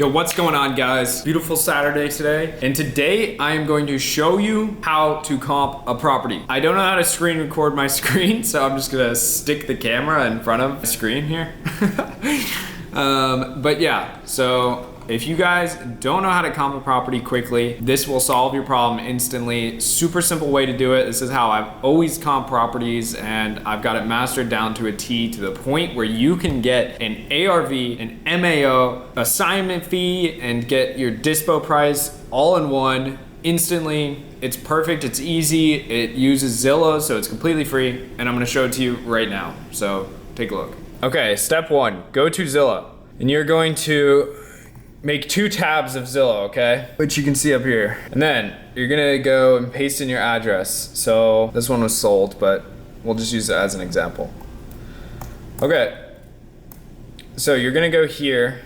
Yo, what's going on, guys? Beautiful Saturday today. And today I am going to show you how to comp a property. I don't know how to screen record my screen, so I'm just gonna stick the camera in front of the screen here. But yeah, so if you guys don't know how to comp a property quickly, this will solve your problem instantly. Super simple way to do it. This is how I've always comped properties, and I've got it mastered down to a T, to the point where you can get an ARV, an MAO, assignment fee, and get your dispo price all in one instantly. It's perfect, it's easy, it uses Zillow, so it's completely free, and I'm gonna show it to you right now. So take a look. Okay, step one, go to Zillow, and you're going to make 2 tabs of Zillow, okay? Which you can see up here. And then you're gonna go and paste in your address. So this one was sold, but we'll just use it as an example. Okay, so you're gonna go here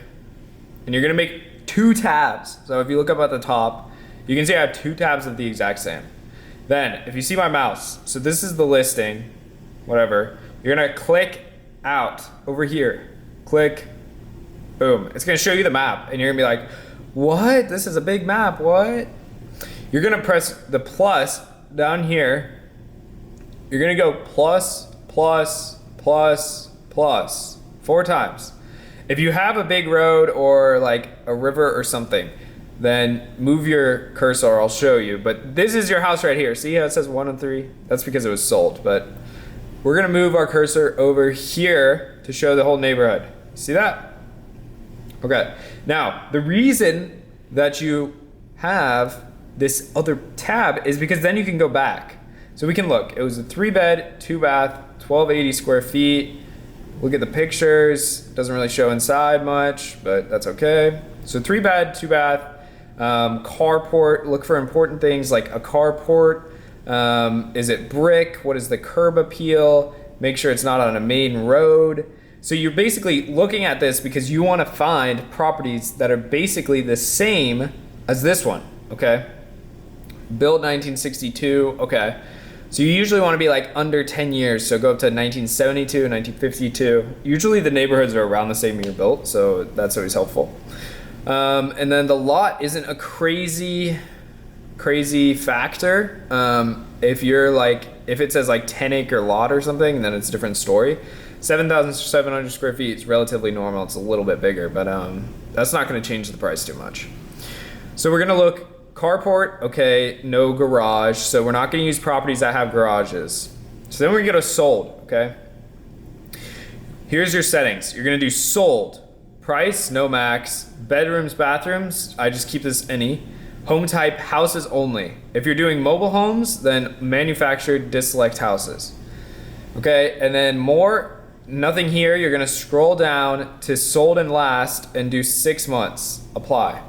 and you're gonna make 2 tabs. So if you look up at the top, you can see I have 2 tabs of the exact same. Then if you see my mouse, so this is the listing, whatever, you're gonna click out over here, click, boom. It's gonna show you the map and you're gonna be like, what? This is a big map, what? You're gonna press the plus down here. You're gonna go plus, plus, plus, plus 4 times. If you have a big road or like a river or something, then move your cursor, I'll show you. But this is your house right here. See how it says 1 and 3? That's because it was sold, but we're gonna move our cursor over here to show the whole neighborhood. See that? Okay, now the reason that you have this other tab is because then you can go back. So we can look, it was a 3-bed, 2-bath, 1280 square feet. Look at the pictures, doesn't really show inside much, but that's okay. So 3-bed, 2-bath, carport, look for important things like a carport. Is it brick? What is the curb appeal? Make sure it's not on a main road. So you're basically looking at this because you want to find properties that are basically the same as this one, okay? Built 1962, okay. So you usually want to be like under 10 years, so go up to 1972, 1952. Usually the neighborhoods are around the same year built, so that's always helpful. And then the lot isn't a crazy factor. If it says like 10-acre lot or something, then it's a different story. 7,700 square feet is relatively normal. It's a little bit bigger, but that's not going to change the price too much. So we're going to look carport, okay, no garage. So we're not going to use properties that have garages. So then we go to sold, okay? Here's your settings. You're going to do sold, price, no max, bedrooms, bathrooms. I just keep this any. Home type, houses only. If you're doing mobile homes, then manufactured, deselect houses. Okay, and then more. Nothing here. You're gonna scroll down to sold and last and do 6 months. Apply.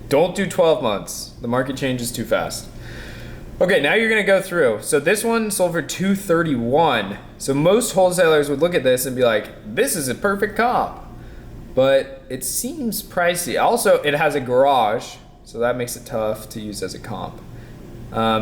Don't do 12 months. The market changes too fast. Okay, now you're gonna go through. So this one sold for $231. So most wholesalers would look at this and be like, this is a perfect comp. But it seems pricey. Also, it has a garage, so that makes it tough to use as a comp.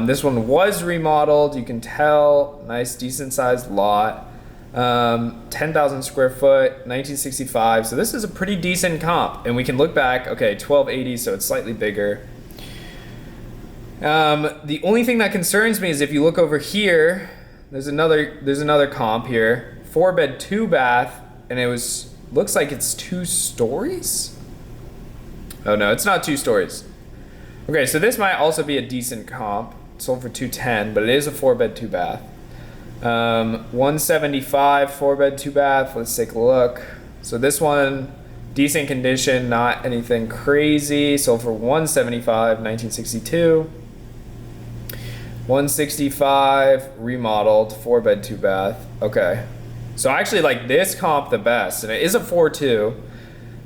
This one was remodeled. You can tell, nice, decent sized lot. 10,000 square foot, 1965. So this is a pretty decent comp, and we can look back. Okay, 1280, so it's slightly bigger. The only thing that concerns me is if you look over here, there's another comp here, 4-bed, 2-bath, and looks like it's 2 stories. Oh no, it's not 2 stories. Okay, so this might also be a decent comp. It sold for $210, but it is a 4-bed, 2-bath. 175, 4-bed, 2-bath. Let's take a look. So this one, decent condition, not anything crazy. Sold for 175, 1962. 165, remodeled, 4-bed, 2-bath. Okay. So I actually like this comp the best, and it is a 4.2.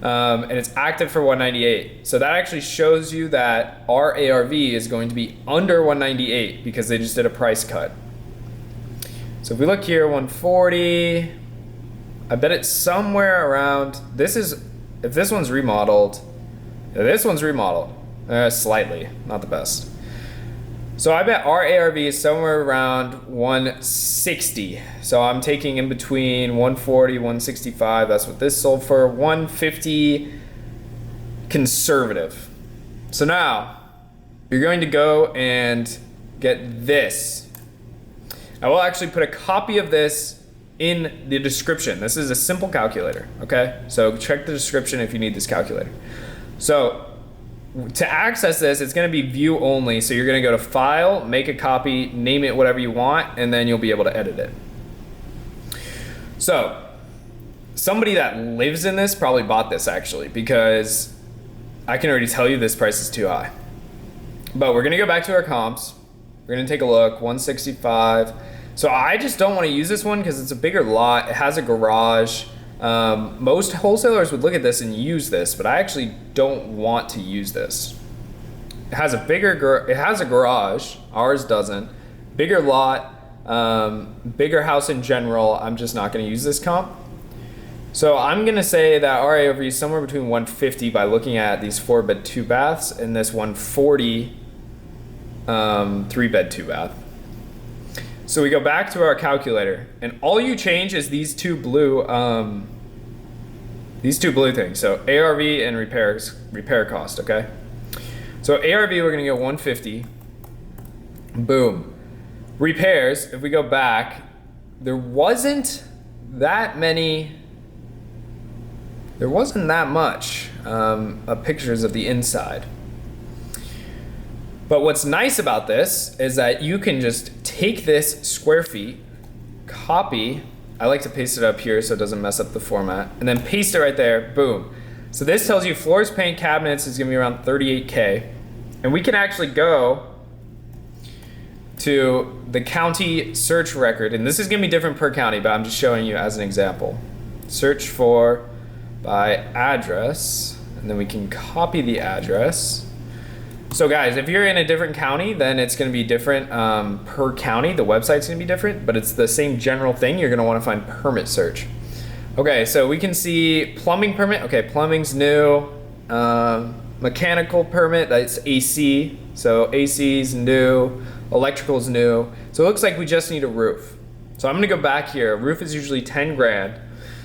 And it's active for 198. So that actually shows you that our ARV is going to be under 198 because they just did a price cut. So if we look here, 140, I bet it's somewhere around, if this one's remodeled, slightly, not the best. So I bet our ARV is somewhere around 160. So I'm taking in between 140, 165. That's what this sold for. 150 conservative. So now you're going to go and get this. I will actually put a copy of this in the description. This is a simple calculator, okay? So check the description if you need this calculator. So to access this, it's gonna be view only. So you're gonna go to File, make a copy, name it whatever you want, and then you'll be able to edit it. So somebody that lives in this probably bought this actually, because I can already tell you this price is too high. But we're gonna go back to our comps. We're gonna take a look, 165. So I just don't wanna use this one because it's a bigger lot. It has a garage. Most wholesalers would look at this and use this, but I actually don't want to use this. It has a garage, ours doesn't. Bigger lot, bigger house in general. I'm just not gonna use this comp. So I'm gonna say that RAOV is somewhere between 150 by looking at these 4-bed 2-baths and this 140 3-bed 2-bath. So we go back to our calculator, and all you change is these two blue things. So ARV and repair cost, okay? So ARV, we're gonna go 150. Boom. Repairs, if we go back, there wasn't that much of pictures of the inside. But what's nice about this is that you can just take this square feet, copy, I like to paste it up here so it doesn't mess up the format, and then paste it right there, boom. So this tells you floors, paint, cabinets is gonna be around 38K. And we can actually go to the county search record, and this is gonna be different per county, but I'm just showing you as an example. Search for by address, and then we can copy the address. So guys, if you're in a different county, then it's gonna be different per county. The website's gonna be different, but it's the same general thing. You're gonna wanna find permit search. Okay, so we can see plumbing permit. Okay, plumbing's new. Mechanical permit, that's AC. So AC's new, electrical's new. So it looks like we just need a roof. So I'm gonna go back here. A roof is usually 10 grand.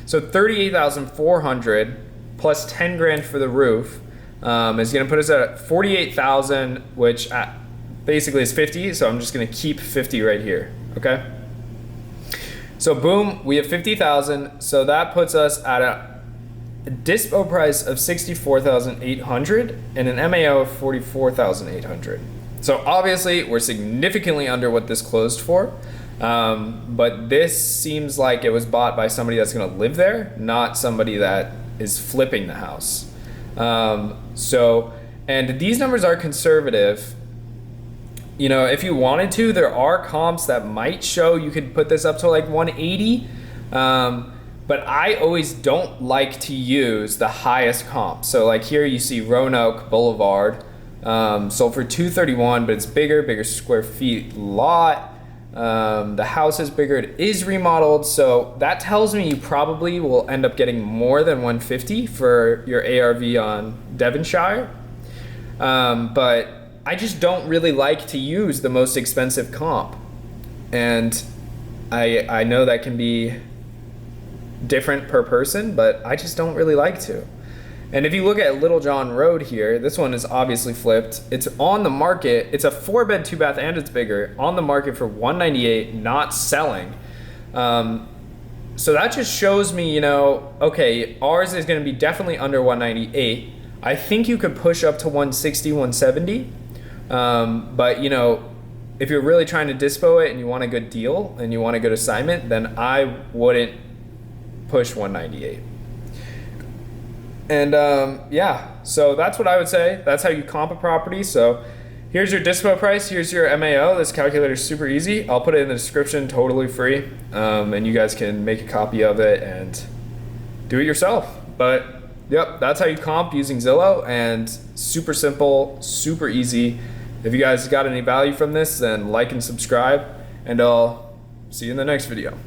So 38,400 plus 10 grand for the roof. Is gonna put us at 48,000, which basically is 50. So I'm just gonna keep 50 right here, okay? So boom, we have 50,000. So that puts us at a dispo price of 64,800 and an MAO of 44,800. So obviously we're significantly under what this closed for. But this seems like it was bought by somebody that's gonna live there, not somebody that is flipping the house. And these numbers are conservative. You know, if you wanted to, there are comps that might show you could put this up to like 180. But I always don't like to use the highest comp. So like here you see Roanoke Boulevard, sold for 231, but it's bigger square feet lot. The house is bigger, it is remodeled, so that tells me you probably will end up getting more than 150 for your ARV on Devonshire. But I just don't really like to use the most expensive comp. And I know that can be different per person, but I just don't really like to. And if you look at Little John Road here, this one is obviously flipped. It's on the market. It's a 4-bed 2-bath and it's bigger, on the market for 198, not selling. So that just shows me, you know, okay, ours is gonna be definitely under 198. I think you could push up to 160, 170. But you know, if you're really trying to dispo it and you want a good deal and you want a good assignment, then I wouldn't push 198. And yeah, so that's what I would say. That's how you comp a property. So here's your dispo price, here's your MAO. This calculator is super easy. I'll put it in the description, totally free. And you guys can make a copy of it and do it yourself. But yep, that's how you comp using Zillow, and super simple, super easy. If you guys got any value from this, then like and subscribe, and I'll see you in the next video.